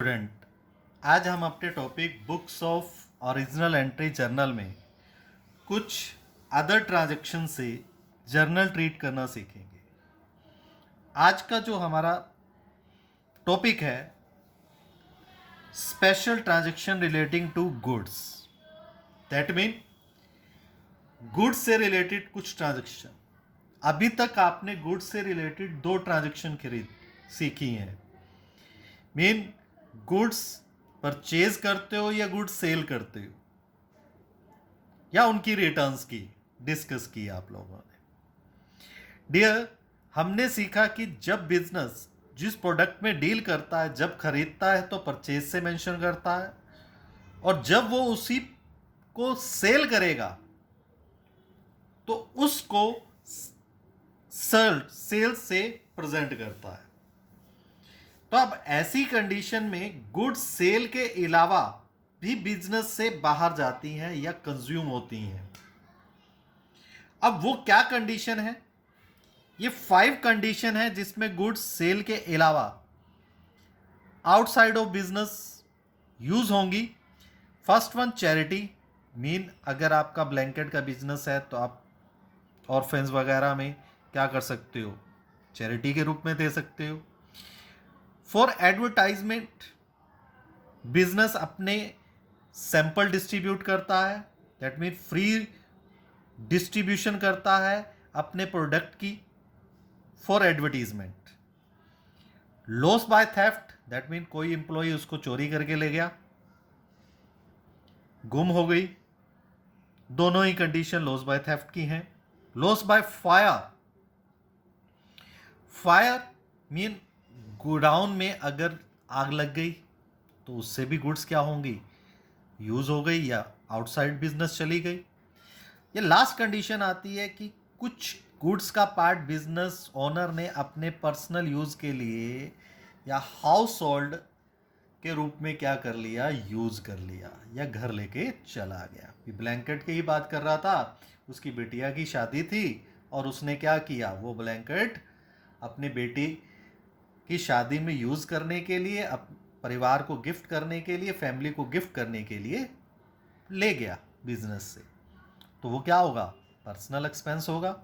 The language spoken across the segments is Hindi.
स्टूडेंट, आज हम अपने topic books of original entry journal में कुछ अदर ट्रांजैक्शन से जर्नल ट्रीट करना सीखेंगे। आज का जो हमारा टॉपिक है special transaction relating to goods, that mean goods से रिलेटेड कुछ ट्रांजैक्शन। अभी तक आपने गुड्स से रिलेटेड दो ट्रांजैक्शन सीखी हैं। मीन गुड्स परचेज करते हो या गुड्स सेल करते हो, या उनकी रिटर्न्स की डिस्कस की आप लोगों ने। डियर, हमने सीखा कि जब बिजनेस जिस प्रोडक्ट में डील करता है, जब खरीदता है तो परचेज से मेंशन करता है, और जब वो उसी को सेल करेगा तो उसको सेल्स से प्रेजेंट करता है। तो अब ऐसी कंडीशन में गुड्स सेल के अलावा भी बिजनेस से बाहर जाती हैं या कंज्यूम होती हैं। अब वो क्या कंडीशन है? ये 5 कंडीशन है जिसमें गुड्स सेल के अलावा आउटसाइड ऑफ बिजनेस यूज होंगी। First one, charity. मीन अगर आपका ब्लैंकेट का बिजनेस है तो आप ऑर्फेन्स वगैरह में क्या कर सकते हो? चैरिटी के रूप में दे सकते हो। फॉर एडवर्टाइजमेंट, बिजनेस अपने सैंपल डिस्ट्रीब्यूट करता है, दैट मीन फ्री डिस्ट्रीब्यूशन करता है अपने प्रोडक्ट की for advertisement. Loss by theft, that mean कोई इंप्लॉय उसको चोरी करके ले गया, गुम हो गई। दोनों ही कंडीशन लॉस बाय थेफ्ट की हैं। Loss by fire, fire mean godown में अगर आग लग गई तो उससे भी गुड्स क्या होंगी? यूज हो गई या आउटसाइड बिजनेस चली गई। ये लास्ट कंडीशन आती है कि कुछ गुड्स का पार्ट बिजनेस ओनर ने अपने पर्सनल यूज के लिए या हाउस होल्ड के रूप में क्या कर लिया? यूज कर लिया या घर लेके चला गया। ब्लैंकेट की ही बात कर रहा था, उसकी बेटिया की शादी थी और उसने क्या किया? वो ब्लैंकेट अपनी बेटी की शादी में यूज करने के लिए, परिवार को गिफ्ट करने के लिए, फैमिली को गिफ्ट करने के लिए ले गया बिजनेस से। तो वो क्या होगा? पर्सनल एक्सपेंस होगा।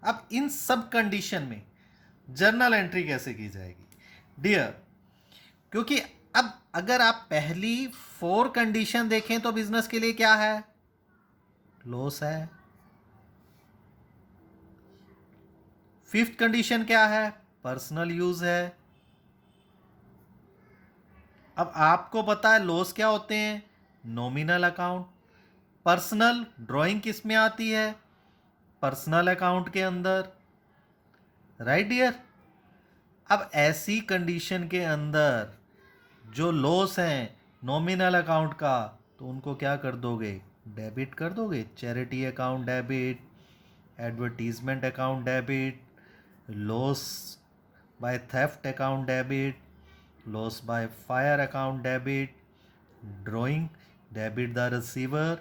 अब इन सब कंडीशन में जर्नल एंट्री कैसे की जाएगी? डियर, क्योंकि अब अगर आप पहली 4 कंडीशन देखें तो बिजनेस के लिए क्या है? लॉस है। 5th कंडीशन क्या है? पर्सनल यूज है। अब आपको पता है लॉस क्या होते हैं? Nominal account. पर्सनल ड्राइंग किस में आती है? पर्सनल अकाउंट के अंदर, राइट डियर। अब ऐसी कंडीशन के अंदर जो लॉस हैं नॉमिनल अकाउंट का, तो उनको क्या कर दोगे? डेबिट कर दोगे। Charity account debit, advertisement account debit, loss by theft account debit, loss by fire account debit, drawing debit the receiver,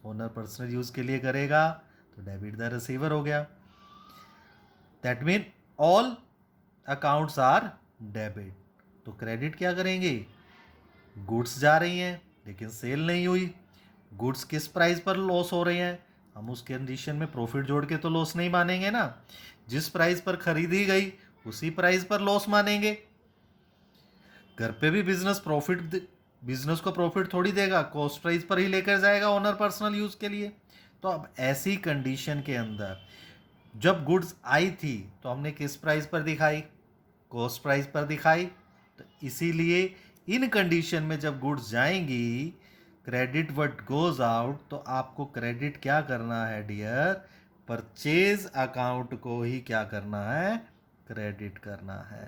owner personal use के लिए करेगा तो डेबिट द रिसीवर हो गया। That mean all accounts are debit. तो क्रेडिट क्या करेंगे? गुड्स जा रही हैं लेकिन सेल नहीं हुई। गुड्स किस प्राइस पर लॉस हो रहे हैं? हम उस कंडीशन में प्रॉफिट जोड़ के तो लॉस नहीं मानेंगे ना। जिस प्राइस पर खरीदी गई उसी प्राइस पर लॉस मानेंगे। घर पे भी बिजनेस को प्रॉफिट थोड़ी देगा, कॉस्ट प्राइस पर ही लेकर जाएगा ओनर पर्सनल यूज के लिए। तो अब ऐसी कंडीशन के अंदर जब गुड्स आई थी तो हमने किस प्राइस पर दिखाई? कॉस्ट प्राइस पर दिखाई। तो इसीलिए इन कंडीशन में जब गुड्स जाएंगी, क्रेडिट व्हाट गोज आउट, तो आपको क्रेडिट क्या करना है डियर? परचेज अकाउंट को ही क्या करना है? क्रेडिट करना है।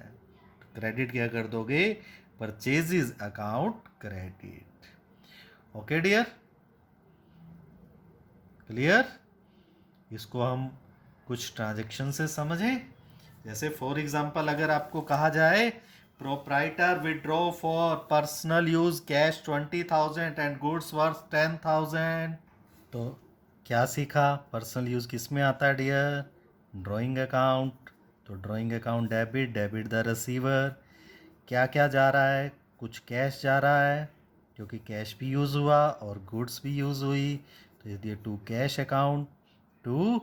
क्रेडिट क्या कर दोगे? Purchases account credit. Okay dear, clear? इसको हम कुछ ट्रांजैक्शन से समझें। जैसे फॉर एग्जांपल अगर आपको कहा जाए proprietor withdraw for personal use cash 20,000 and goods worth 10,000, तो क्या सीखा? पर्सनल यूज किस में आता है डियर? Drawing account. तो drawing account debit, debit the receiver. क्या क्या जा रहा है? कुछ कैश जा रहा है क्योंकि कैश भी यूज़ हुआ और गुड्स भी यूज़ हुई, तो ये दिए to cash account to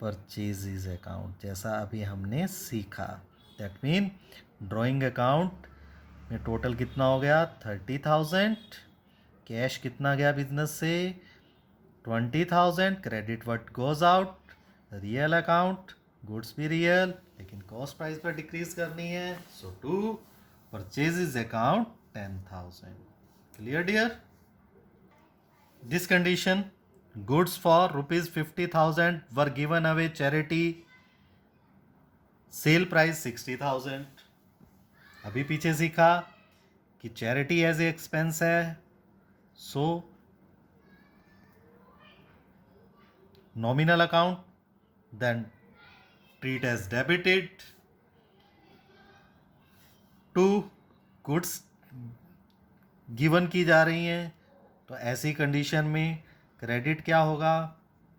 purchases account, जैसा अभी हमने सीखा। दैट मीन ड्राइंग अकाउंट में टोटल कितना हो गया 30,000, कैश कितना गया बिजनेस से 20,000, credit what goes out real account, goods भी रियल लेकिन कॉस्ट प्राइस पर डिक्रीज करनी है, so to purchases account 10,000। Clear dear? This condition goods for rupees 50,000 were given away charity, sale price 60,000। अभी पीछे सीखा कि चैरिटी एज ए एक्सपेंस है, so nominal account then treat as debited to goods given की जा रही हैं, तो ऐसी कंडीशन में क्रेडिट क्या होगा,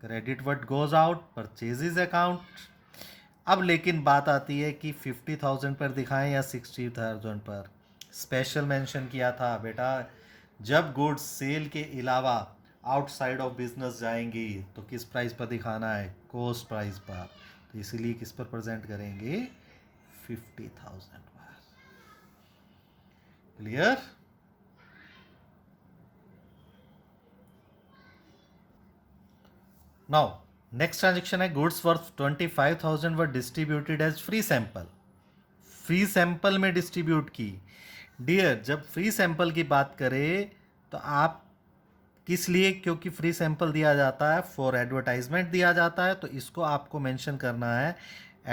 credit what goes out purchases account. अब लेकिन बात आती है कि 50,000 पर दिखाएं या 60,000 पर। स्पेशल मेंशन किया था बेटा, जब गुड्स सेल के अलावा आउटसाइड ऑफ बिजनेस जाएंगी तो किस प्राइस पर दिखाना है, कॉस्ट प्राइस पर, तो इसीलिए किस पर प्रेजेंट करेंगे 50,000 पर। क्लियर? Now, next transaction है goods worth 25,000 were distributed as free sample। Free sample में डिस्ट्रीब्यूट की। डियर, जब फ्री सैंपल की बात करें तो आप किस लिए, क्योंकि फ्री सैंपल दिया जाता है फॉर एडवर्टाइजमेंट दिया जाता है, तो इसको आपको मेंशन करना है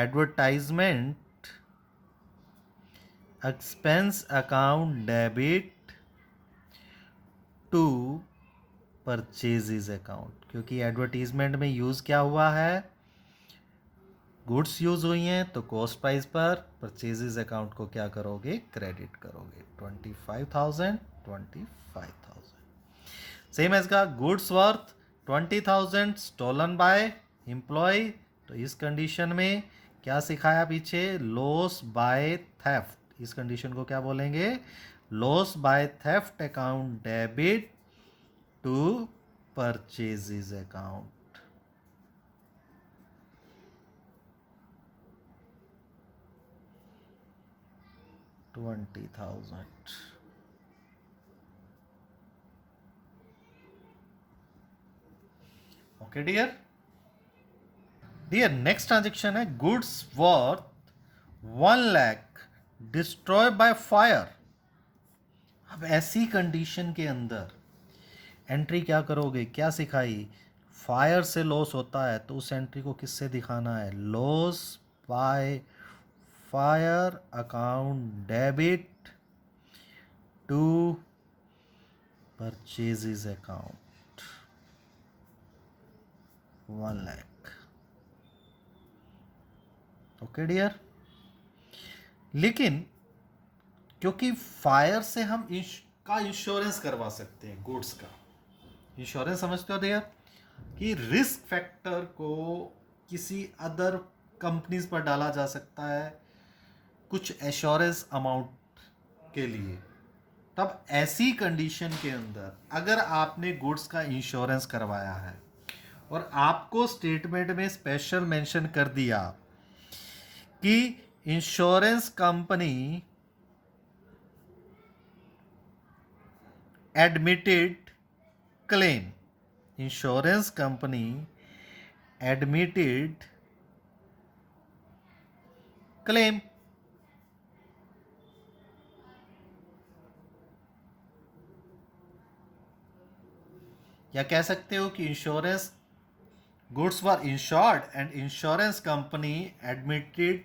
advertisement expense account debit to purchases account, क्योंकि एडवर्टीजमेंट में यूज़ क्या हुआ है, गुड्स यूज़ हुई हैं, तो कॉस्ट प्राइस पर परचेजेज अकाउंट को क्या करोगे, क्रेडिट करोगे 25,000 25,000। सेम एज का goods worth 20,000 stolen by employee, तो इस कंडीशन में क्या सिखाया पीछे, लॉस बाय थेफ्ट, इस कंडीशन को क्या बोलेंगे, loss by theft account debit to purchases account. $20,000। Okay dear? Dear, next transaction है goods worth 1 lakh destroy by fire. अब ऐसी कंडीशन के अंदर एंट्री क्या करोगे, क्या सिखाई, फायर से लॉस होता है तो उस एंट्री को किससे दिखाना है, loss by fire account debit to purchases account 1 lakh. Okay dear? लेकिन क्योंकि फायर से हम का इंश्योरेंस करवा सकते हैं, गुड्स का इंश्योरेंस समझते हो डियर, कि रिस्क फैक्टर को किसी अदर कंपनीज पर डाला जा सकता है कुछ एश्योरेंस अमाउंट के लिए। तब ऐसी कंडीशन के अंदर अगर आपने गुड्स का इंश्योरेंस करवाया है और आपको स्टेटमेंट में स्पेशल मेंशन कर दिया कि insurance company admitted claim, insurance company admitted claim, या कह सकते हो कि insurance goods were insured and insurance company admitted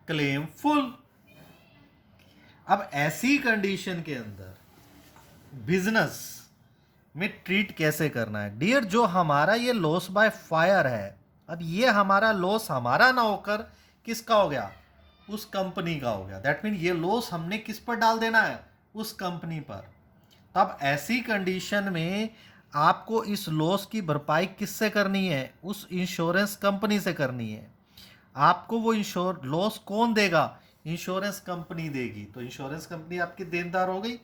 claim full. अब ऐसी कंडीशन के अंदर बिजनेस में ट्रीट कैसे करना है डियर, जो हमारा ये लॉस बाय फायर है, अब ये हमारा लॉस हमारा ना होकर किसका हो गया, उस कंपनी का हो गया। दैट मीन ये लॉस हमने किस पर डाल देना है, उस कंपनी पर। तब ऐसी कंडीशन में आपको इस लॉस की भरपाई किससे करनी है, उस इंश्योरेंस कंपनी से करनी है। आपको वो लॉस कौन देगा, इंश्योरेंस कंपनी देगी, तो इंश्योरेंस कंपनी आपकी देनदार हो गई,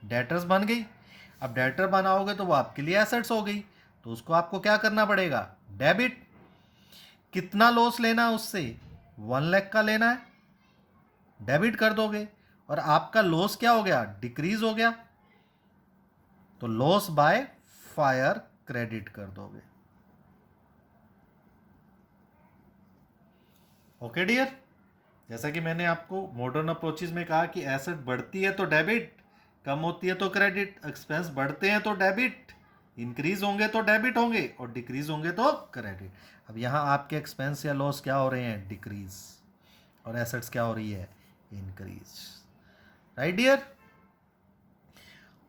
डेटर्स बन गई। अब डेटर बनाओगे तो वो आपके लिए एसेट्स हो गई, तो उसको आपको क्या करना पड़ेगा, डेबिट। कितना लॉस लेना है उससे, 1 लाख का लेना है, डेबिट कर दोगे। और आपका लॉस क्या हो गया, डिक्रीज हो गया, तो लॉस बाय फायर क्रेडिट कर दोगे। ओके डियर, जैसा कि मैंने आपको मॉडर्न अप्रोचेज में कहा कि एसेट बढ़ती है तो डेबिट, कम होती है तो क्रेडिट, एक्सपेंस बढ़ते हैं तो डेबिट, इंक्रीज होंगे तो डेबिट होंगे, और डिक्रीज होंगे तो क्रेडिट। अब यहाँ आपके एक्सपेंस या लॉस क्या हो रहे हैं, डिक्रीज, और एसेट्स क्या हो रही है, इंक्रीज। Right dear.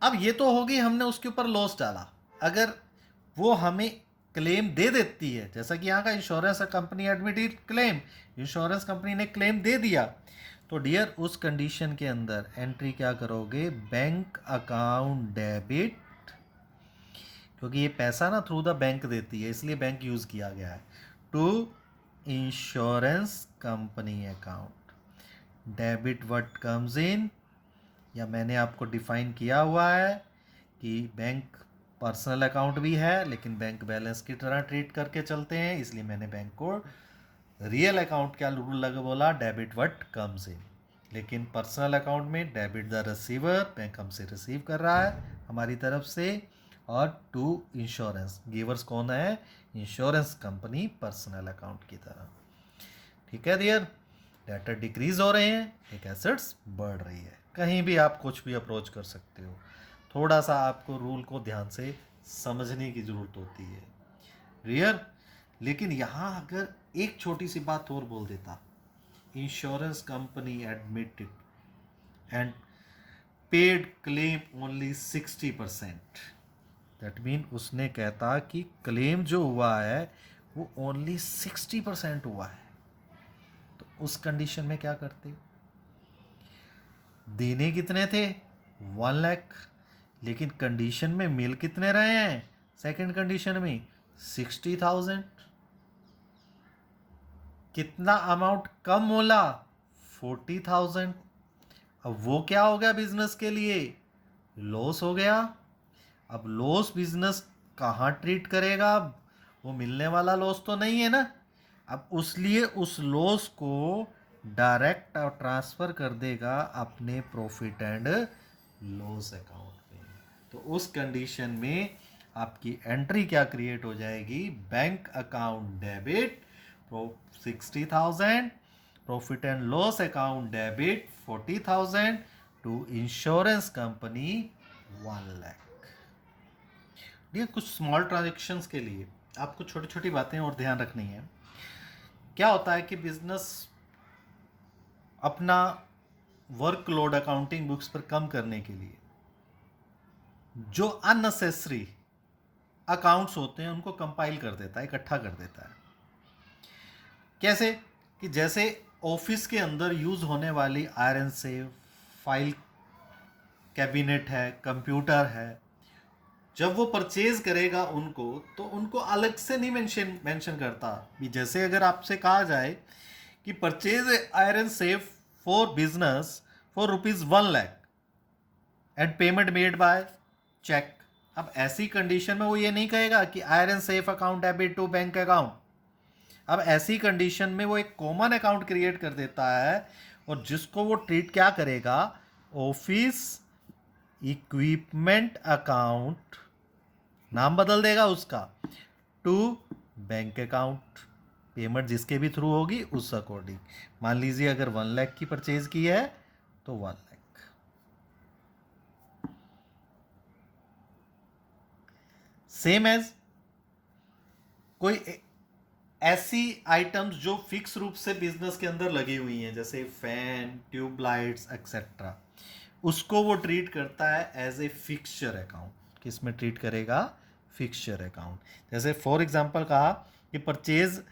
अब ये तो होगी हमने उसके ऊपर लॉस डाला, अगर वो हमें क्लेम दे देती है, जैसा कि यहाँ का insurance company admitted claim, insurance company ने क्लेम दे दिया, तो डियर उस कंडीशन के अंदर एंट्री क्या करोगे, बैंक अकाउंट डेबिट, क्योंकि ये पैसा ना थ्रू द बैंक देती है इसलिए बैंक यूज किया गया है, to insurance company account, debit what comes in, या मैंने आपको डिफाइन किया हुआ है कि बैंक पर्सनल अकाउंट भी है लेकिन बैंक बैलेंस की तरह ट्रीट करके चलते हैं, इसलिए मैंने बैंक को रियल अकाउंट क्या रूल लगा बोला, डेबिट व्हाट कम्स इन। लेकिन पर्सनल अकाउंट में डेबिट द रिसीवर, बैंक हमसे रिसीव कर रहा है हमारी तरफ से, और टू इंश्योरेंस, गिवर्स कौन है, इंश्योरेंस कंपनी पर्सनल अकाउंट की तरह। ठीक है डियर, डेटर डिक्रीज हो रहे हैं, एक एसेट्स बढ़ रही है। कहीं भी आप कुछ भी अप्रोच कर सकते हो, थोड़ा सा आपको रूल को ध्यान से समझने की ज़रूरत होती है डियर। लेकिन यहाँ अगर एक छोटी सी बात और बोल देता, insurance company admitted and paid claim only 60%, that mean उसने कहता कि क्लेम जो हुआ है वो ओनली 60% हुआ है, तो उस कंडीशन में क्या करते, देने कितने थे, 1 लाख, लेकिन कंडीशन में मिल कितने रहे हैं, सेकंड कंडीशन में 60,000, कितना अमाउंट कम बोला, 40,000। अब वो क्या हो गया बिजनेस के लिए, लॉस हो गया। अब लॉस बिजनेस कहाँ ट्रीट करेगा, वो मिलने वाला लॉस तो नहीं है ना, अब उसलिए उस लॉस को डायरेक्ट ट्रांसफर कर देगा अपने प्रॉफिट एंड लॉस अकाउंट में। तो उस कंडीशन में आपकी एंट्री क्या क्रिएट हो जाएगी, bank account debit 60,000, profit and loss account debit 40,000, to insurance company 1 lakh. ये कुछ स्मॉल ट्रांजेक्शन्स के लिए आपको छोटी छोटी बातें और ध्यान रखनी है। क्या होता है कि बिजनेस अपना वर्कलोड अकाउंटिंग बुक्स पर कम करने के लिए जो अननेसेसरी अकाउंट्स होते हैं उनको कंपाइल कर देता है, इकट्ठा कर देता है। कैसे कि जैसे ऑफिस के अंदर यूज होने वाली आयरन से फाइल कैबिनेट है, कंप्यूटर है, जब वो परचेज करेगा उनको, तो उनको अलग से नहीं मेंशन करता भी। जैसे अगर आपसे कहा जाए कि purchase iron safe for business for ₹1 lakh and payment made by cheque, अब ऐसी कंडीशन में वो ये नहीं कहेगा कि iron safe account debit to bank account. अब ऐसी कंडीशन में वो एक कॉमन अकाउंट क्रिएट कर देता है, और जिसको वो ट्रीट क्या करेगा, ऑफिस इक्विपमेंट अकाउंट, नाम बदल देगा उसका, टू बैंक अकाउंट, पेमेंट जिसके भी थ्रू होगी उस अकॉर्डिंग। मान लीजिए अगर 1 लाख की परचेज की है तो 1 लाख। सेम एज कोई ऐसी आइटम्स जो फिक्स रूप से बिजनेस के अंदर लगी हुई हैं, जैसे फैन, ट्यूबलाइट्स एक्सेट्रा, उसको वो ट्रीट करता है एज ए फिक्सचर अकाउंट। किस में ट्रीट करेगा, फिक्सचर अकाउंट। जैसे फॉर एग्जांपल कहा कि purchase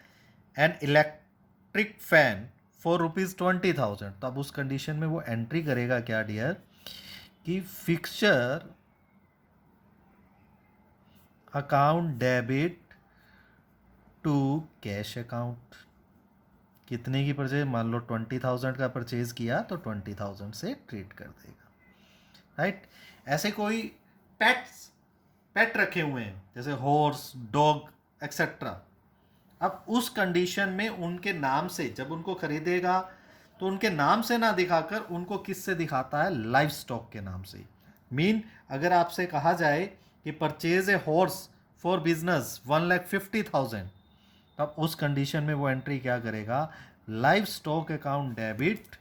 an electric fan for ₹20,000, तो अब उस कंडीशन में वो एंट्री करेगा क्या डियर, कि fixture account debit to cash account. कितने की परचेज, मान लो 20,000 का परचेज किया तो 20,000 से ट्रीट कर देगा, राइट। ऐसे कोई पेट रखे हुए हैं जैसे हॉर्स, डॉग एक्सेट्रा, अब उस कंडीशन में उनके नाम से जब उनको खरीदेगा तो उनके नाम से ना दिखाकर उनको किस से दिखाता है, लाइव स्टॉक के नाम से। मीन अगर आपसे कहा जाए कि purchase a horse for business 1,50,000, तब उस कंडीशन में वो एंट्री क्या करेगा, livestock account debit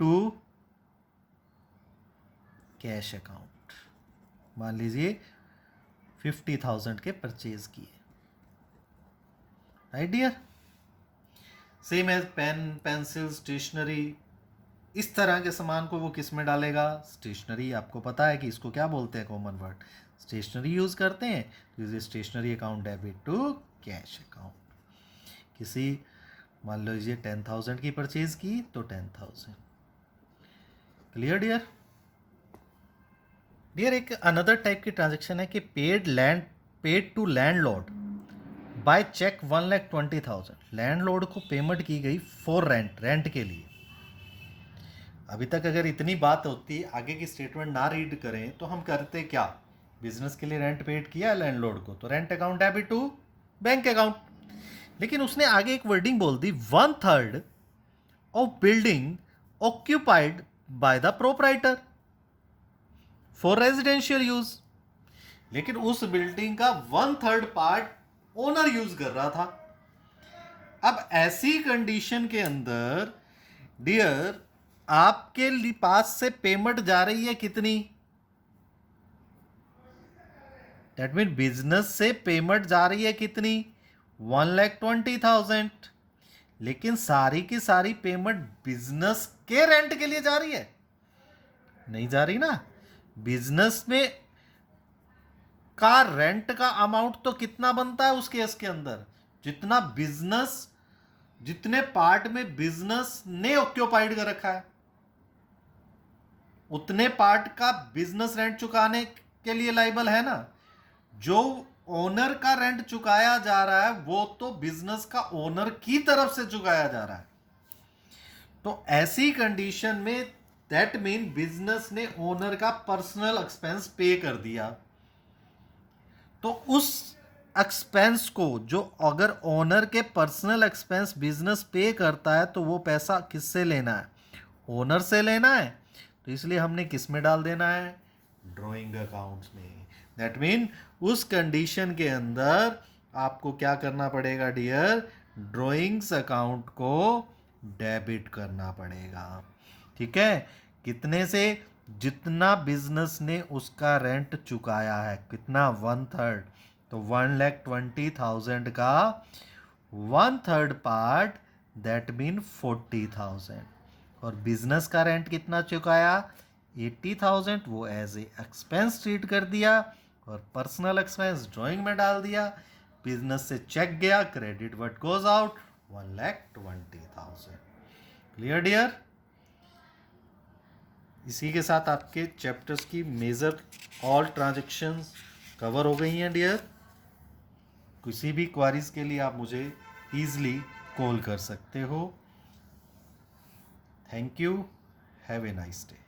to cash account. मान लीजिए 50,000 के परचेज किए, right dear. Same as pen, pencil, stationery, इस तरह के सामान को वो किस में डालेगा, स्टेशनरी। आपको पता है कि इसको क्या बोलते हैं, कॉमन वर्ड स्टेशनरी यूज करते हैं, तो इसे stationery account debit to cash account. किसी मान लीजिए 10,000 की परचेज की तो 10,000। Clear dear. डियर एक अनदर टाइप की ट्रांजेक्शन है कि paid to landlord by cheque 1,20,000। Landlord को पेमेंट की गई फॉर रेंट के लिए। अभी तक अगर इतनी बात होती, आगे की स्टेटमेंट ना रीड करें तो हम करते क्या, बिजनेस के लिए रेंट पेड किया लैंडलॉर्ड को तो rent account debit to bank account. लेकिन उसने आगे एक वर्डिंग बोल दी, 1/3 of building occupied by the proprietor for residential use. लेकिन उस बिल्डिंग का 1/3 पार्ट ओनर यूज कर रहा था। अब ऐसी कंडीशन के अंदर डियर आपके पास से पेमेंट जा रही है कितनी, दैट मीन बिजनेस से पेमेंट जा रही है कितनी, 1,20,000। लेकिन सारी की सारी पेमेंट बिजनेस के रेंट के लिए जा रही है, नहीं जा रही ना। बिजनेस में का रेंट का अमाउंट तो कितना बनता है उस केस के अंदर, जितना बिजनेस, जितने पार्ट में बिजनेस ने ऑक्यूपाइड कर रखा है उतने पार्ट का बिजनेस रेंट चुकाने के लिए लाइबल है ना। जो ओनर का रेंट चुकाया जा रहा है वो तो बिजनेस का ओनर की तरफ से चुकाया जा रहा है। तो ऐसी कंडीशन में दैट मीन बिजनेस ने ओनर का पर्सनल एक्सपेंस पे कर दिया। तो उस एक्सपेंस को जो अगर ओनर के पर्सनल एक्सपेंस बिजनेस पे करता है तो वो पैसा किससे लेना है, ओनर से लेना है। तो इसलिए हमने किस में डाल देना है, ड्राइंग अकाउंट्स में। दैट मीन उस कंडीशन के अंदर आपको क्या करना पड़ेगा डियर, ड्राइंग्स अकाउंट को डेबिट करना पड़ेगा। ठीक है, कितने से, जितना बिजनेस ने उसका रेंट चुकाया है, कितना, 1/3। तो 1,20,000 का 1/3 पार्ट दैट मीन 40,000। और बिजनेस का रेंट कितना चुकाया, 80,000, वो एज ए एक्सपेंस ट्रीट कर दिया और पर्सनल एक्सपेंस ड्राइंग में डाल दिया। बिजनेस से चेक गया, credit what goes out, 1,20,000। Clear dear. इसी के साथ आपके चैप्टर्स की मेजर ऑल ट्रांजैक्शंस कवर हो गई हैं डियर। किसी भी क्वारीज के लिए आप मुझे ईजिली कॉल कर सकते हो। Thank you, have a nice day.